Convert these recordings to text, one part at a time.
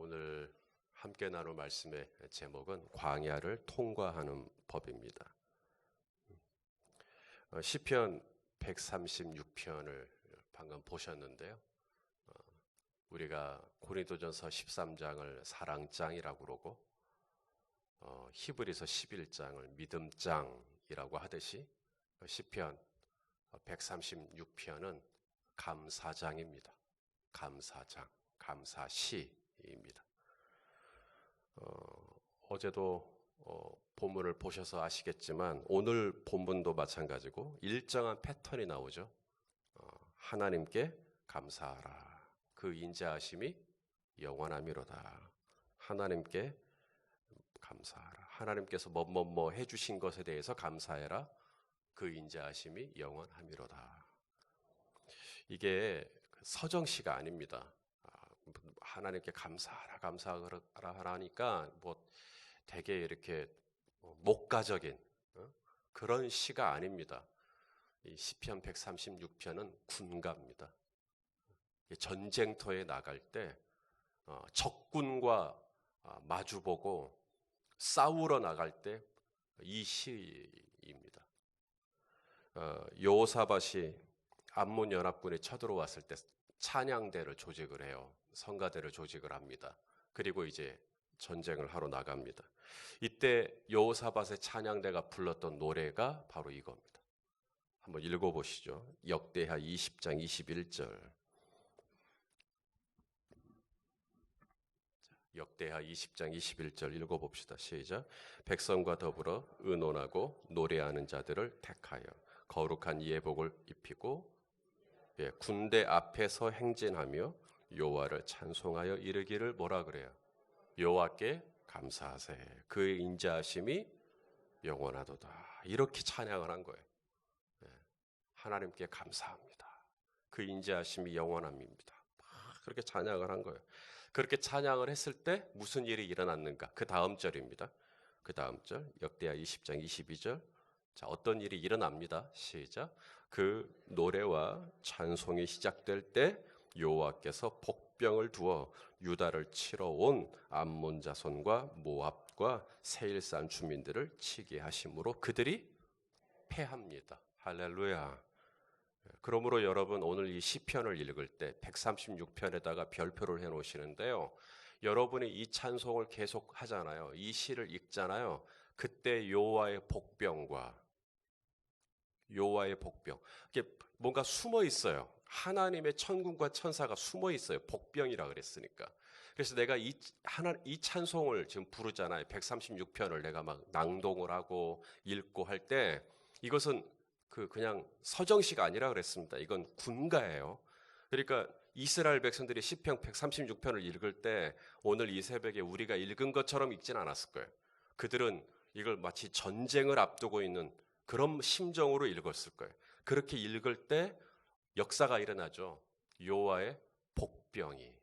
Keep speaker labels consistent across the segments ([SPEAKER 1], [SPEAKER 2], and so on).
[SPEAKER 1] 오늘 함께 나눌 말씀의 제목은 광야를 통과하는 법입니다. 시편 136편을 방금 보셨는데요. 우리가 고린도전서 13장을 사랑장이라고 그러고 히브리서 11장을 믿음장이라고 하듯이 시편 136편은 감사장입니다. 감사장, 감사시입니다. 어제도 본문을 보셔서 아시겠지만 오늘 본문도 마찬가지고 일정한 패턴이 나오죠. 하나님께 감사하라. 그 인자하심이 영원함이로다. 하나님께 감사하라. 하나님께서 뭐뭐 해주신 것에 대해서 감사해라. 그 인자하심이 영원함이로다. 이게 서정시가 아닙니다. 하나님께 감사하라, 감사하라 하니까 뭐 되게 이렇게 목가적인 그런 시가 아닙니다. 이 시편 136편은 군가입니다. 전쟁터에 나갈 때 적군과 마주보고 싸우러 나갈 때 이 시입니다. 여호사밧이 암몬 연합군이 쳐들어왔을 때 찬양대를 조직을 해요. 성가대를 조직을 합니다. 그리고 이제 전쟁을 하러 나갑니다. 이때 여호사밧의 찬양대가 불렀던 노래가 바로 이겁니다. 한번 읽어보시죠. 역대하 20장 21절. 역대하 20장 21절 읽어봅시다. 시작. 백성과 더불어 의논하고 노래하는 자들을 택하여 거룩한 예복을 입히고 군대 앞에서 행진하며 여호와를 찬송하여 이르기를 뭐라 그래요? 여호와께 감사하세. 그의 인자하심이 영원하도다. 이렇게 찬양을 한 거예요. 하나님께 감사합니다. 그 인자하심이 영원함입니다. 그렇게 찬양을 한 거예요. 그렇게 찬양을 했을 때 무슨 일이 일어났는가? 그 다음 절입니다. 그 다음 절 역대하 20장 22절. 자, 어떤 일이 일어납니다. 시작. 그 노래와 찬송이 시작될 때 여호와께서 복병을 두어 유다를 치러 온 암몬 자손과 모압과 세일산 주민들을 치게 하심으로 그들이 패합니다. 할렐루야. 그러므로 여러분 오늘 이 시편을 읽을 때 136편에다가 별표를 해 놓으시는데요. 여러분이 이 찬송을 계속 하잖아요. 이 시를 읽잖아요. 그때 여호와의 복병과 여호와의 복병. 이게 뭔가 숨어 있어요. 하나님의 천군과 천사가 숨어 있어요. 복병이라 그랬으니까. 그래서 내가 이 찬송을 지금 부르잖아요. 136편을 내가 막 낭독을 하고 읽고 할 때 이것은 그냥 서정시가 아니라 그랬습니다. 이건 군가예요. 그러니까 이스라엘 백성들이 시편 136편을 읽을 때 오늘 이 새벽에 우리가 읽은 것처럼 읽진 않았을 거예요. 그들은 이걸 마치 전쟁을 앞두고 있는 그런 심정으로 읽었을 거예요. 그렇게 읽을 때 역사가 일어나죠. 여호와의 복병이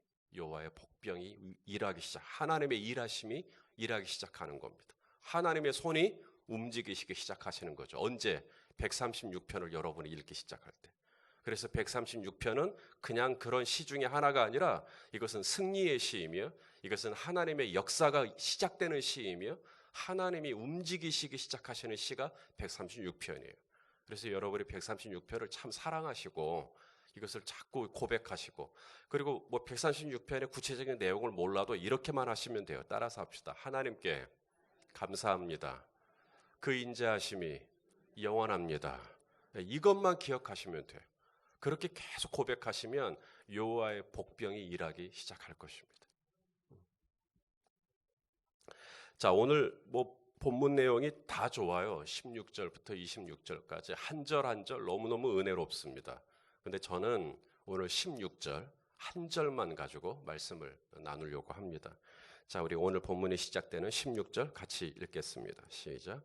[SPEAKER 1] 일하기 시작. 하나님의 일하심이 일하기 시작하는 겁니다. 하나님의 손이 움직이시기 시작하시는 거죠. 언제? 136편을 여러분이 읽기 시작할 때. 그래서 136편은 그냥 그런 시 중에 하나가 아니라 이것은 승리의 시이며 이것은 하나님의 역사가 시작되는 시이며 하나님이 움직이시기 시작하시는 시가 136편이에요. 그래서 여러분이 136편을 참 사랑하시고 이것을 자꾸 고백하시고 그리고 뭐 136편의 구체적인 내용을 몰라도 이렇게만 하시면 돼요. 따라서 합시다. 하나님께 감사합니다. 그 인자하심이 영원합니다. 이것만 기억하시면 돼요. 그렇게 계속 고백하시면 여호와의 복병이 일하기 시작할 것입니다. 자, 오늘 뭐 본문 내용이 다 좋아요. 16절부터 26절까지 한 절 한 절 너무너무 은혜롭습니다. 근데 저는 오늘 16절 한 절만 가지고 말씀을 나누려고 합니다. 자, 우리 오늘 본문이 시작되는 16절 같이 읽겠습니다. 시작.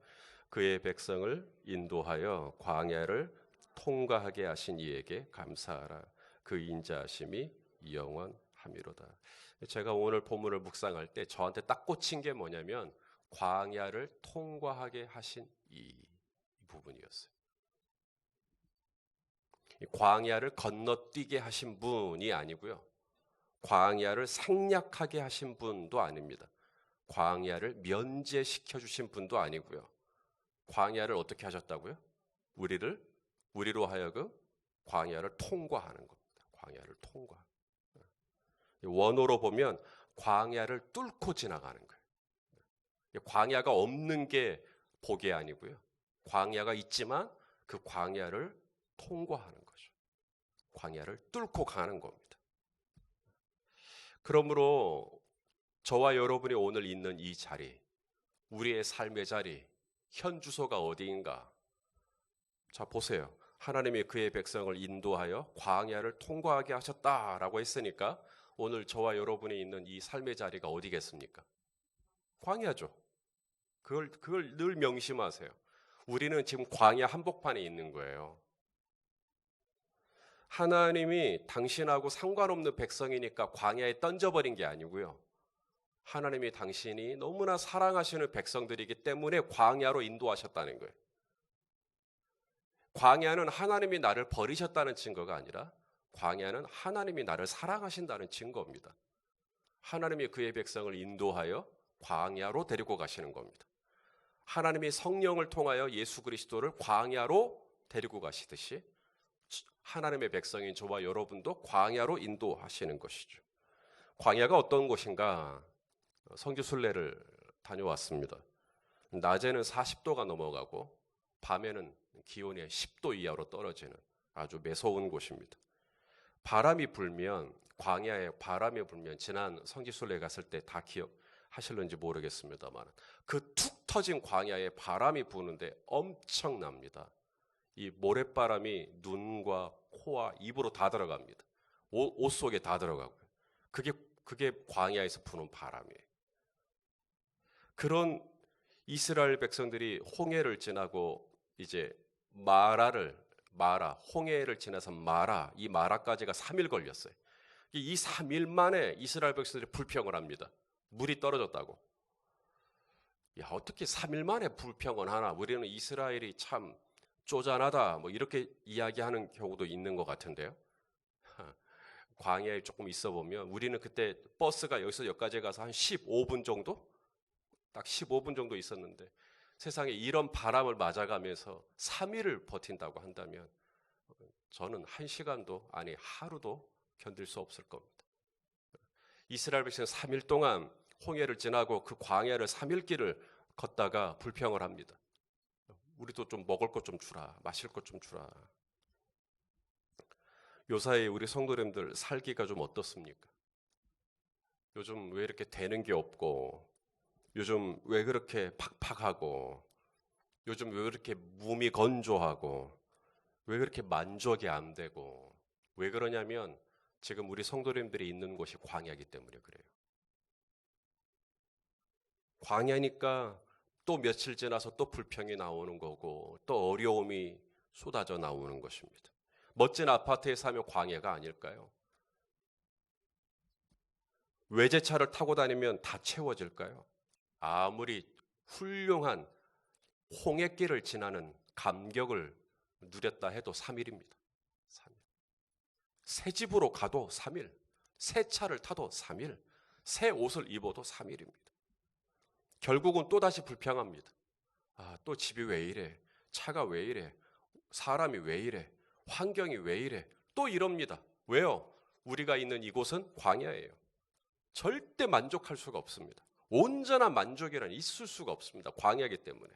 [SPEAKER 1] 그의 백성을 인도하여 광야를 통과하게 하신 이에게 감사하라. 그 인자하심이 영원함이로다. 제가 오늘 본문을 묵상할 때 저한테 딱 꽂힌 게 뭐냐면 광야를 통과하게 하신 이 부분이었어요. 광야를 건너뛰게 하신 분이 아니고요. 광야를 생략하게 하신 분도 아닙니다. 광야를 면제시켜 주신 분도 아니고요. 광야를 어떻게 하셨다고요? 우리로 하여금 광야를 통과하는 겁니다. 광야를 통과. 원어로 보면 광야를 뚫고 지나가는 거예요. 광야가 없는 게 복이 아니고요. 광야가 있지만 그 광야를 통과하는 거죠. 광야를 뚫고 가는 겁니다. 그러므로 저와 여러분이 오늘 있는 이 자리, 우리의 삶의 자리, 현 주소가 어디인가? 자, 보세요. 하나님이 그의 백성을 인도하여 광야를 통과하게 하셨다라고 했으니까 오늘 저와 여러분이 있는 이 삶의 자리가 어디겠습니까? 광야죠. 그걸 늘 명심하세요. 우리는 지금 광야 한복판에 있는 거예요. 하나님이 당신하고 상관없는 백성이니까 광야에 던져버린 게 아니고요. 하나님이 당신이 너무나 사랑하시는 백성들이기 때문에 광야로 인도하셨다는 거예요. 광야는 하나님이 나를 버리셨다는 증거가 아니라 광야는 하나님이 나를 사랑하신다는 증거입니다. 하나님이 그의 백성을 인도하여 광야로 데리고 가시는 겁니다. 하나님이 성령을 통하여 예수 그리스도를 광야로 데리고 가시듯이 하나님의 백성인 저와 여러분도 광야로 인도하시는 것이죠. 광야가 어떤 곳인가? 성지순례를 다녀왔습니다. 낮에는 40도가 넘어가고 밤에는 기온이 10도 이하로 떨어지는 아주 매서운 곳입니다. 바람이 불면, 광야에 바람이 불면, 지난 성지순례 갔을 때 다 기억하실는지 모르겠습니다만 그 툭 터진 광야에 바람이 부는데 엄청납니다. 이 모래바람이 눈과 코와 입으로 다 들어갑니다. 옷 속에 다 들어가고요. 그게 광야에서 부는 바람이에요. 그런 이스라엘 백성들이 홍해를 지나고 이제 홍해를 지나서 이 마라까지가 3일 걸렸어요. 이 3일 만에 이스라엘 백성들이 불평을 합니다. 물이 떨어졌다고. 야, 어떻게 3일 만에 불평을 하나? 우리는 이스라엘이 참 쪼잔하다, 뭐 이렇게 이야기하는 경우도 있는 것 같은데요. 광야에 조금 있어 보면 우리는 그때 버스가 여기서 여기까지 가서 한 15분 정도? 딱 15분 정도 있었는데 세상에 이런 바람을 맞아가면서 3일을 버틴다고 한다면 저는 1시간도 아니 하루도 견딜 수 없을 겁니다. 이스라엘 백성은 3일 동안 홍해를 지나고 그 광야를 3일 길을 걷다가 불평을 합니다. 우리도 좀 먹을 것 좀 주라, 마실 것 좀 주라. 요사이 우리 성도님들 살기가 좀 어떻습니까? 요즘 왜 이렇게 되는 게 없고, 요즘 왜 그렇게 팍팍하고, 요즘 왜 그렇게 몸이 건조하고, 왜 그렇게 만족이 안 되고, 왜 그러냐면 지금 우리 성도님들이 있는 곳이 광야이기 때문에 그래요. 광야니까 또 며칠 지나서 또 불평이 나오는 거고 또 어려움이 쏟아져 나오는 것입니다. 멋진 아파트에 사면 광야가 아닐까요? 외제차를 타고 다니면 다 채워질까요? 아무리 훌륭한 홍해길을 지나는 감격을 누렸다 해도 3일입니다. 3일. 새 집으로 가도 3일, 새 차를 타도 3일, 새 옷을 입어도 3일입니다. 결국은 또다시 불평합니다. 아, 또 집이 왜 이래? 차가 왜 이래? 사람이 왜 이래? 환경이 왜 이래? 또 이럽니다. 왜요? 우리가 있는 이곳은 광야예요. 절대 만족할 수가 없습니다. 온전한 만족이란 있을 수가 없습니다. 광야이기 때문에.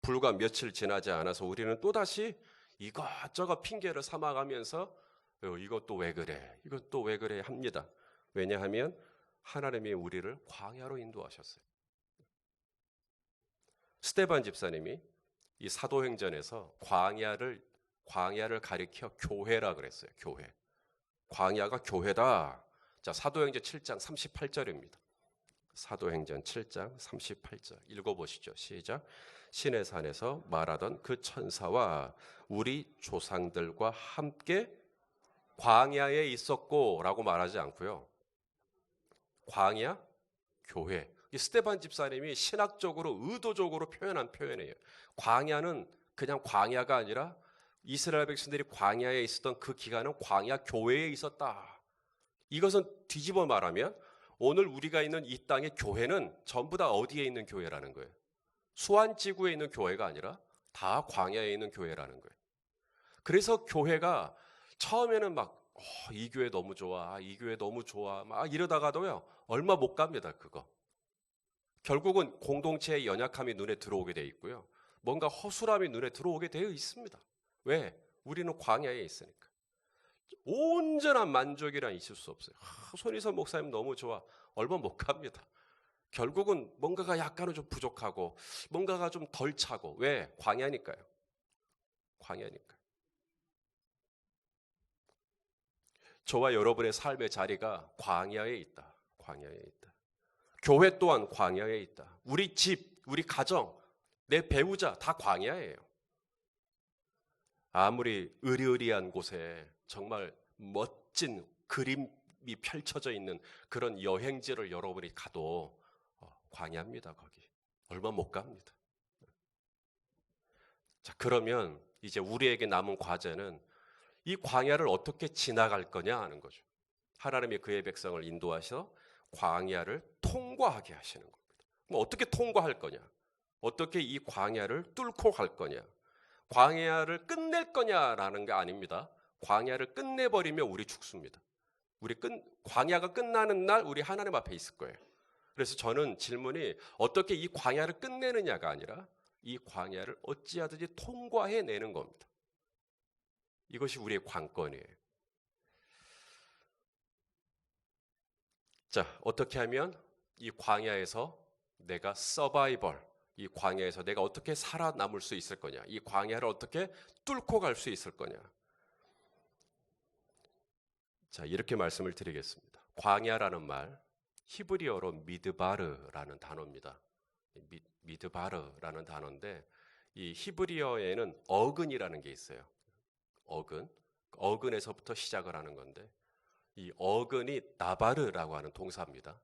[SPEAKER 1] 불과 며칠 지나지 않아서 우리는 또다시 이것저것 핑계를 삼아가면서 이것도 왜 그래? 이것도 왜 그래? 합니다. 왜냐하면 하나님이 우리를 광야로 인도하셨어요. 스데반 집사님이 이 사도행전에서 광야를 가리켜 교회라 그랬어요. 교회. 광야가 교회다. 자, 사도행전 7장 38절입니다. 사도행전 7장 38절 읽어보시죠. 시작. 시내산에서 말하던 그 천사와 우리 조상들과 함께 광야에 있었고 라고 말하지 않고요. 광야, 교회. 이 스데반 집사님이 신학적으로 의도적으로 표현한 표현이에요. 광야는 그냥 광야가 아니라 이스라엘 백성들이 광야에 있었던 그 기간은 광야 교회에 있었다. 이것은 뒤집어 말하면 오늘 우리가 있는 이 땅의 교회는 전부 다 어디에 있는 교회라는 거예요. 수완지구에 있는 교회가 아니라 다 광야에 있는 교회라는 거예요. 그래서 교회가 처음에는 막 이 교회 너무 좋아, 이 교회 너무 좋아 막 이러다가도요 얼마 못 갑니다. 그거 결국은 공동체의 연약함이 눈에 들어오게 돼 있고요, 뭔가 허술함이 눈에 들어오게 되어 있습니다. 왜? 우리는 광야에 있으니까. 온전한 만족이란 있을 수 없어요. 손희선 목사님 너무 좋아, 얼마 못 갑니다. 결국은 뭔가가 약간은 좀 부족하고 뭔가가 좀 덜 차고. 왜? 광야니까요. 광야니까요. 저와 여러분의 삶의 자리가 광야에 있다. 광야에 있다. 교회 또한 광야에 있다. 우리 집, 우리 가정, 내 배우자 다 광야예요. 아무리 으리으리한 곳에 정말 멋진 그림이 펼쳐져 있는 그런 여행지를 여러분이 가도 광야입니다. 거기 얼마 못 갑니다. 자, 그러면 이제 우리에게 남은 과제는 이 광야를 어떻게 지나갈 거냐 하는 거죠. 하나님이 그의 백성을 인도하셔서 광야를 통과하게 하시는 겁니다. 그럼 어떻게 통과할 거냐? 어떻게 이 광야를 뚫고 갈 거냐? 광야를 끝낼 거냐라는 게 아닙니다. 광야를 끝내버리면 우리 죽습니다. 광야가 끝나는 날 우리 하나님 앞에 있을 거예요. 그래서 저는 질문이 어떻게 이 광야를 끝내느냐가 아니라 이 광야를 어찌하든지 통과해내는 겁니다. 이것이 우리의 관건이에요. 자, 어떻게 하면 이 광야에서 내가 서바이벌, 이 광야에서 내가 어떻게 살아남을 수 있을 거냐, 이 광야를 어떻게 뚫고 갈 수 있을 거냐. 자, 이렇게 말씀을 드리겠습니다. 광야라는 말, 히브리어로 미드바르라는 단어입니다. 미드바르라는 단어인데 이 히브리어에는 어근이라는 게 있어요. 어근에서부터 시작을 하는 건데 이 어근이 다바르라고 하는 동사입니다.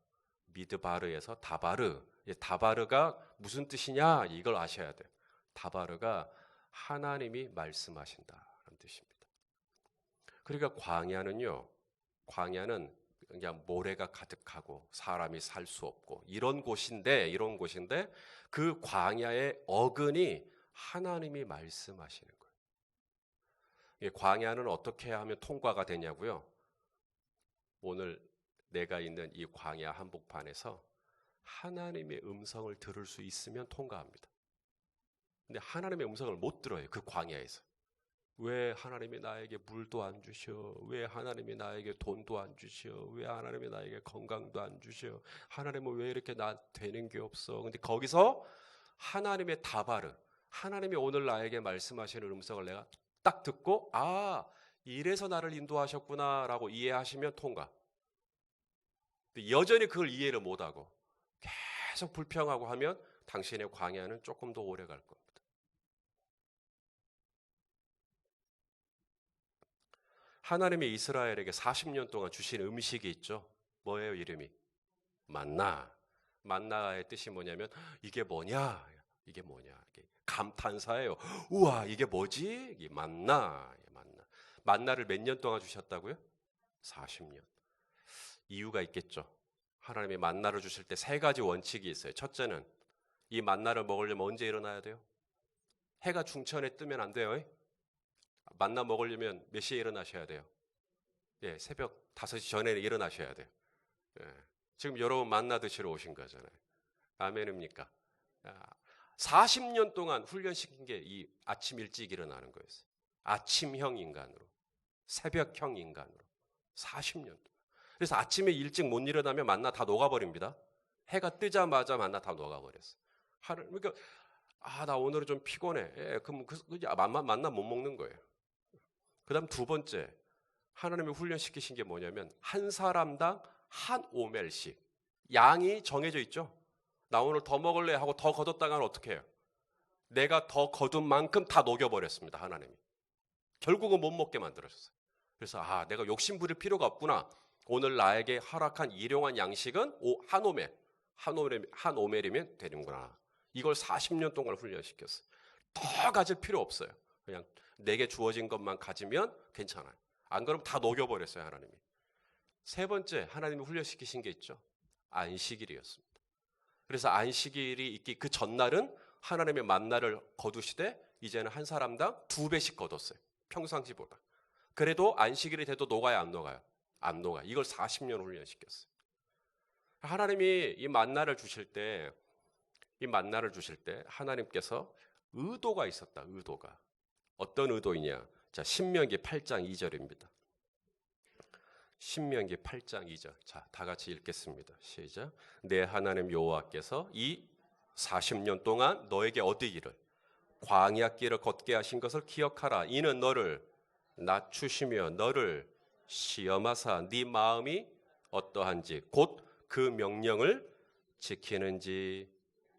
[SPEAKER 1] 미드바르에서 다바르. 다바르가 무슨 뜻이냐 이걸 아셔야 돼요. 다바르가 하나님이 말씀하신다는 뜻입니다. 그러니까 광야는 그냥 모래가 가득하고 사람이 살 수 없고 이런 곳인데 그 광야의 어근이 하나님이 말씀하시는 거예요. 광야는 어떻게 하면 통과가 되냐고요? 오늘 내가 있는 이 광야 한복판에서 하나님의 음성을 들을 수 있으면 통과합니다. 근데 하나님의 음성을 못 들어요. 그 광야에서. 왜 하나님이 나에게 물도 안 주셔? 왜 하나님이 나에게 돈도 안 주셔? 왜 하나님이 나에게 건강도 안 주셔? 하나님은 왜 이렇게 나 되는 게 없어? 근데 거기서 하나님의 다바르, 하나님이 오늘 나에게 말씀하시는 음성을 내가 딱 듣고 이래서 나를 인도하셨구나 라고 이해하시면 통과. 근데 여전히 그걸 이해를 못하고 계속 불평하고 하면 당신의 광야는 조금 더 오래 갈 겁니다. 하나님이 이스라엘에게 40년 동안 주신 음식이 있죠. 뭐예요, 이름이? 만나. 만나의 뜻이 뭐냐면 이게 뭐냐? 이게 뭐냐? 이게 감탄사예요. 우와, 이게 뭐지? 이게 만나. 만나를 몇 년 동안 주셨다고요? 40년. 이유가 있겠죠. 하나님이 만나를 주실 때 세 가지 원칙이 있어요. 첫째는 이 만나를 먹으려면 언제 일어나야 돼요? 해가 중천에 뜨면 안 돼요. 만나 먹으려면 몇 시에 일어나셔야 돼요? 새벽 5시 전에 일어나셔야 돼요. 지금 여러분 만나 드시러 오신 거잖아요. 아멘입니까? 40년 동안 훈련시킨 게 이 아침 일찍 일어나는 거였어요. 아침형 인간으로, 새벽형 인간으로 40년 동안. 그래서 아침에 일찍 못 일어나면 만나 다 녹아버립니다. 해가 뜨자마자 만나 다 녹아버렸어요. 그러니까 나 오늘은 좀 피곤해. 그럼 만나 못 먹는 거예요. 그 다음 두 번째, 하나님이 훈련시키신 게 뭐냐면 한 사람당 한 오멜씩 양이 정해져 있죠. 나 오늘 더 먹을래 하고 더 거뒀다가는 어떻게 해요? 내가 더 거둔 만큼 다 녹여버렸습니다. 하나님이. 결국은 못 먹게 만들어줬어요. 그래서 내가 욕심 부릴 필요가 없구나. 오늘 나에게 허락한 일용한 양식은 한 오멜이면 되는구나. 이걸 40년 동안 훈련시켰어요. 더 가질 필요 없어요. 그냥 내게 주어진 것만 가지면 괜찮아요. 안 그러면 다 녹여버렸어요, 하나님이. 세 번째 하나님이 훈련시키신 게 있죠. 안식일이었습니다. 그래서 안식일이 있기 그 전날은 하나님의 만나를 거두시되 이제는 한 사람당 2배씩 거뒀어요. 평상시보다. 그래도 안식일이 돼도 녹아요, 안 녹아요? 안 녹아요. 이걸 40년 훈련시켰어요. 하나님이 이 만나를 주실 때 하나님께서 의도가 있었다. 의도가. 어떤 의도이냐? 자, 신명기 8장 2절입니다. 신명기 8장 2절. 자, 다 같이 읽겠습니다. 시작. 내 하나님 여호와께서 이 40년 동안 너에게 어디 길을 광야 길을 걷게 하신 것을 기억하라. 이는 너를 낮추시며 너를 시험하사 네 마음이 어떠한지 곧 그 명령을 지키는지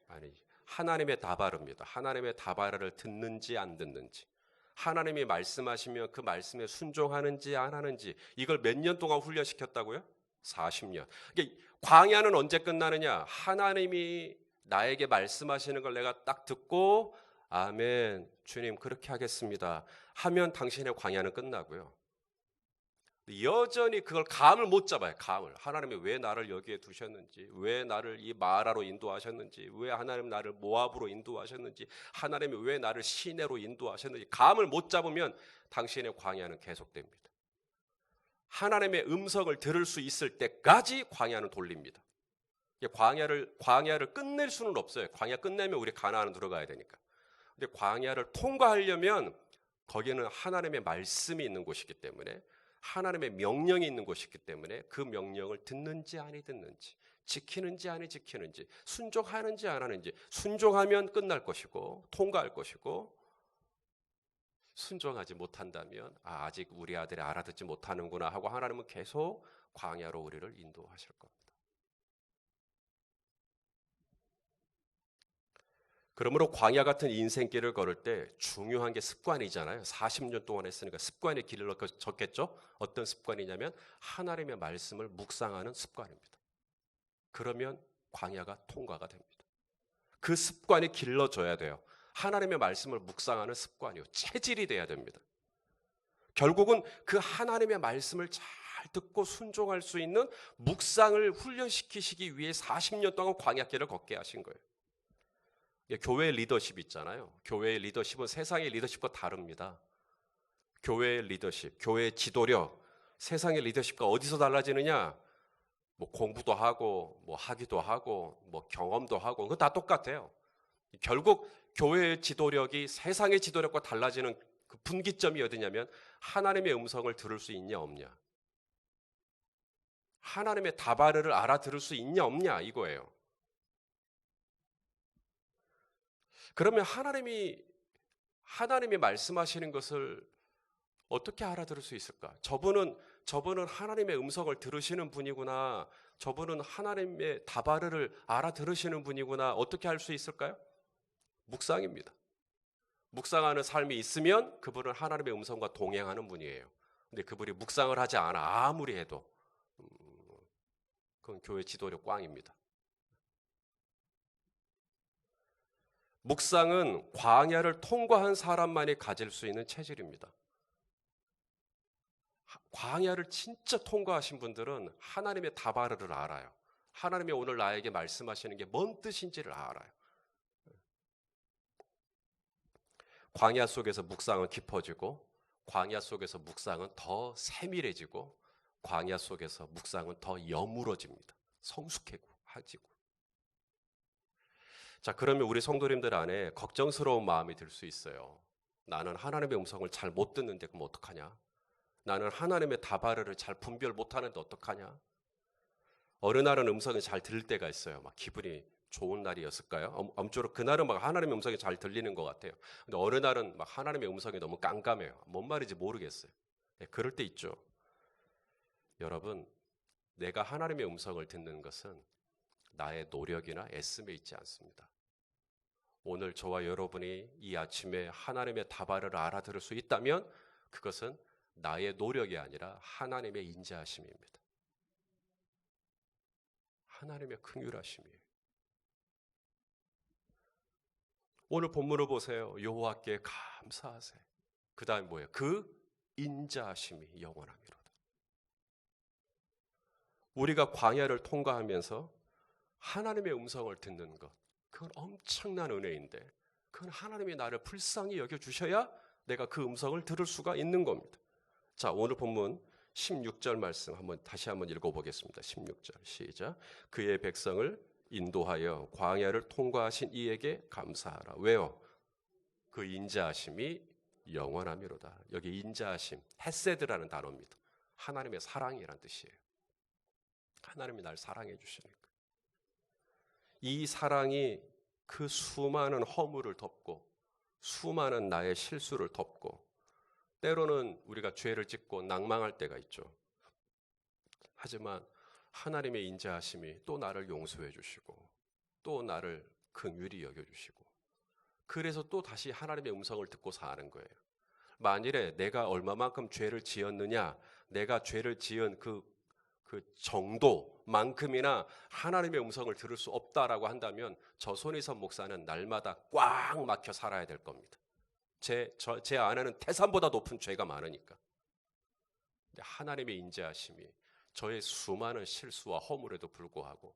[SPEAKER 1] 아니지. 하나님의 다바르입니다. 하나님의 다바르를 듣는지 안 듣는지. 하나님이 말씀하시면 그 말씀에 순종하는지 안 하는지. 이걸 몇 년 동안 훈련시켰다고요? 40년. 광야는 언제 끝나느냐? 하나님이 나에게 말씀하시는 걸 내가 딱 듣고 아멘, 주님 그렇게 하겠습니다 하면 당신의 광야는 끝나고요. 여전히 그걸 감을 못 잡아요. 감을. 하나님이 왜 나를 여기에 두셨는지, 왜 나를 이 마라로 인도하셨는지, 왜 하나님 나를 모압으로 인도하셨는지, 하나님이 왜 나를 시내로 인도하셨는지 감을 못 잡으면 당신의 광야는 계속됩니다. 하나님의 음성을 들을 수 있을 때까지 광야는 돌립니다. 광야를 끝낼 수는 없어요. 광야 끝내면 우리 가나안 들어가야 되니까. 근데 광야를 통과하려면 거기는 하나님의 말씀이 있는 곳이기 때문에, 하나님의 명령이 있는 곳이기 때문에 그 명령을 듣는지 아니 듣는지, 지키는지 아니 지키는지, 순종하는지 안 하는지, 순종하면 끝날 것이고 통과할 것이고, 순종하지 못한다면 아직 우리 아들이 알아듣지 못하는구나 하고 하나님은 계속 광야로 우리를 인도하실 겁니다. 그러므로 광야 같은 인생길을 걸을 때 중요한 게 습관이잖아요. 40년 동안 했으니까 습관의 길을 졌겠죠. 어떤 습관이냐면 하나님의 말씀을 묵상하는 습관입니다. 그러면 광야가 통과가 됩니다. 그 습관이 길러져야 돼요. 하나님의 말씀을 묵상하는 습관이요. 체질이 돼야 됩니다. 결국은 그 하나님의 말씀을 잘 듣고 순종할 수 있는 묵상을 훈련시키시기 위해 40년 동안 광야길을 걷게 하신 거예요. 교회 리더십 있잖아요. 교회의 리더십은 세상의 리더십과 다릅니다. 교회의 리더십, 교회의 지도력, 세상의 리더십과 어디서 달라지느냐? 뭐 공부도 하고, 뭐 하기도 하고, 뭐 경험도 하고, 그거 다 똑같아요. 결국 교회의 지도력이 세상의 지도력과 달라지는 그 분기점이 어디냐면 하나님의 음성을 들을 수 있냐 없냐, 하나님의 다바르를 알아들을 수 있냐 없냐 이거예요. 그러면 하나님이 말씀하시는 것을 어떻게 알아들을 수 있을까? 저분은 하나님의 음성을 들으시는 분이구나. 저분은 하나님의 다바르를 알아들으시는 분이구나. 어떻게 할 수 있을까요? 묵상입니다. 묵상하는 삶이 있으면 그분은 하나님의 음성과 동행하는 분이에요. 근데 그분이 묵상을 하지 않아. 아무리 해도 그건 교회 지도력 꽝입니다. 묵상은 광야를 통과한 사람만이 가질 수 있는 체질입니다. 광야를 진짜 통과하신 분들은 하나님의 다바르를 알아요. 하나님이 오늘 나에게 말씀하시는 게 뭔 뜻인지를 알아요. 광야 속에서 묵상은 깊어지고, 광야 속에서 묵상은 더 세밀해지고, 광야 속에서 묵상은 더 여물어집니다. 성숙해지고. 자, 그러면 우리 성도님들 안에 걱정스러운 마음이 들 수 있어요. 나는 하나님의 음성을 잘 못 듣는데 그럼 어떡하냐? 나는 하나님의 다바르를 잘 분별 못하는데 어떡하냐? 어느 날은 음성이 잘 들릴 때가 있어요. 막 기분이 좋은 날이었을까요? 아무쪼록 그날은 막 하나님의 음성이 잘 들리는 것 같아요. 근데 어느 날은 막 하나님의 음성이 너무 깜깜해요. 뭔 말인지 모르겠어요. 네, 그럴 때 있죠. 여러분, 내가 하나님의 음성을 듣는 것은 나의 노력이나 애씀에 있지 않습니다. 오늘 저와 여러분이 이 아침에 하나님의 다바르를 알아들을 수 있다면 그것은 나의 노력이 아니라 하나님의 인자하심입니다. 하나님의 긍휼하심이에요. 오늘 본문을 보세요. 여호와께 감사하세. 그 다음 뭐예요? 그 인자하심이 영원하미로다. 우리가 광야를 통과하면서 하나님의 음성을 듣는 것, 그건 엄청난 은혜인데 그건 하나님이 나를 불쌍히 여겨주셔야 내가 그 음성을 들을 수가 있는 겁니다. 자, 오늘 본문 16절 말씀 다시 한번 읽어보겠습니다. 16절 시작. 그의 백성을 인도하여 광야를 통과하신 이에게 감사하라. 왜요? 그 인자하심이 영원함이로다. 여기 인자하심, 헤세드라는 단어입니다. 하나님의 사랑이라는 뜻이에요. 하나님이 날 사랑해 주시니까. 이 사랑이 그 수많은 허물을 덮고 수많은 나의 실수를 덮고 때로는 우리가 죄를 짓고 낭망할 때가 있죠. 하지만 하나님의 인자하심이 또 나를 용서해 주시고 또 나를 긍휼히 여겨 주시고 그래서 또 다시 하나님의 음성을 듣고 사는 거예요. 만일에 내가 얼마만큼 죄를 지었느냐, 내가 죄를 지은 그 정도만큼이나 하나님의 음성을 들을 수 없다라고 한다면 저 손희선 목사는 날마다 꽉 막혀 살아야 될 겁니다. 제 안에는 태산보다 높은 죄가 많으니까. 근데 하나님의 인자하심이 저의 수많은 실수와 허물에도 불구하고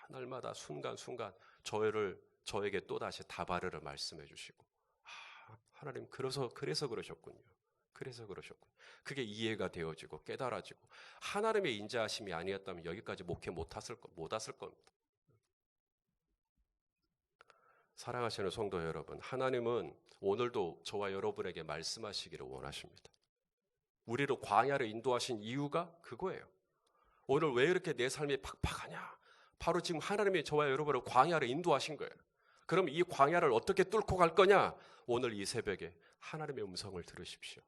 [SPEAKER 1] 날마다 순간순간 저에게 또다시 다바르를 말씀해 주시고 하나님 그래서 그러셨군요. 그게 이해가 되어지고 깨달아지고 하나님의 인자하심이 아니었다면 여기까지 목회 못 왔을 겁니다. 사랑하시는 성도 여러분, 하나님은 오늘도 저와 여러분에게 말씀하시기를 원하십니다. 우리를 광야로 인도하신 이유가 그거예요. 오늘 왜 이렇게 내 삶이 팍팍하냐? 바로 지금 하나님이 저와 여러분을 광야로 인도하신 거예요. 그럼 이 광야를 어떻게 뚫고 갈 거냐? 오늘 이 새벽에 하나님의 음성을 들으십시오.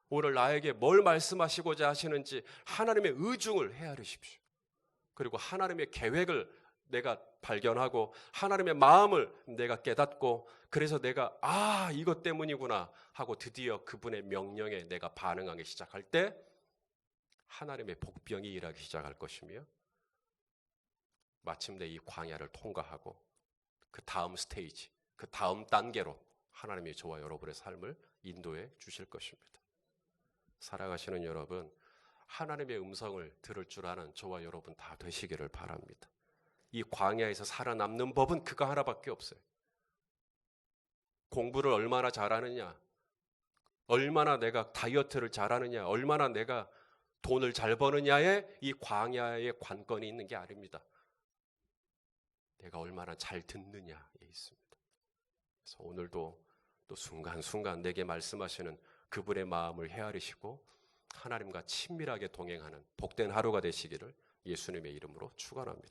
[SPEAKER 1] 오늘 나에게 뭘 말씀하시고자 하시는지 하나님의 의중을 헤아리십시오. 그리고 하나님의 계획을 내가 발견하고 하나님의 마음을 내가 깨닫고 그래서 내가 이것 때문이구나 하고 드디어 그분의 명령에 내가 반응하기 시작할 때 하나님의 복병이 일하기 시작할 것이며 마침내 이 광야를 통과하고 그 다음 스테이지, 그 다음 단계로 하나님이 저와 여러분의 삶을 인도해 주실 것입니다. 살아가시는 여러분, 하나님의 음성을 들을 줄 아는 저와 여러분 다 되시기를 바랍니다. 이 광야에서 살아남는 법은 그거 하나밖에 없어요. 공부를 얼마나 잘하느냐, 얼마나 내가 다이어트를 잘하느냐, 얼마나 내가 돈을 잘 버느냐에 이 광야의 관건이 있는 게 아닙니다. 내가 얼마나 잘 듣느냐에 있습니다. 그래서 오늘도 또 순간순간 내게 말씀하시는 그분의 마음을 헤아리시고 하나님과 친밀하게 동행하는 복된 하루가 되시기를 예수님의 이름으로 축원합니다.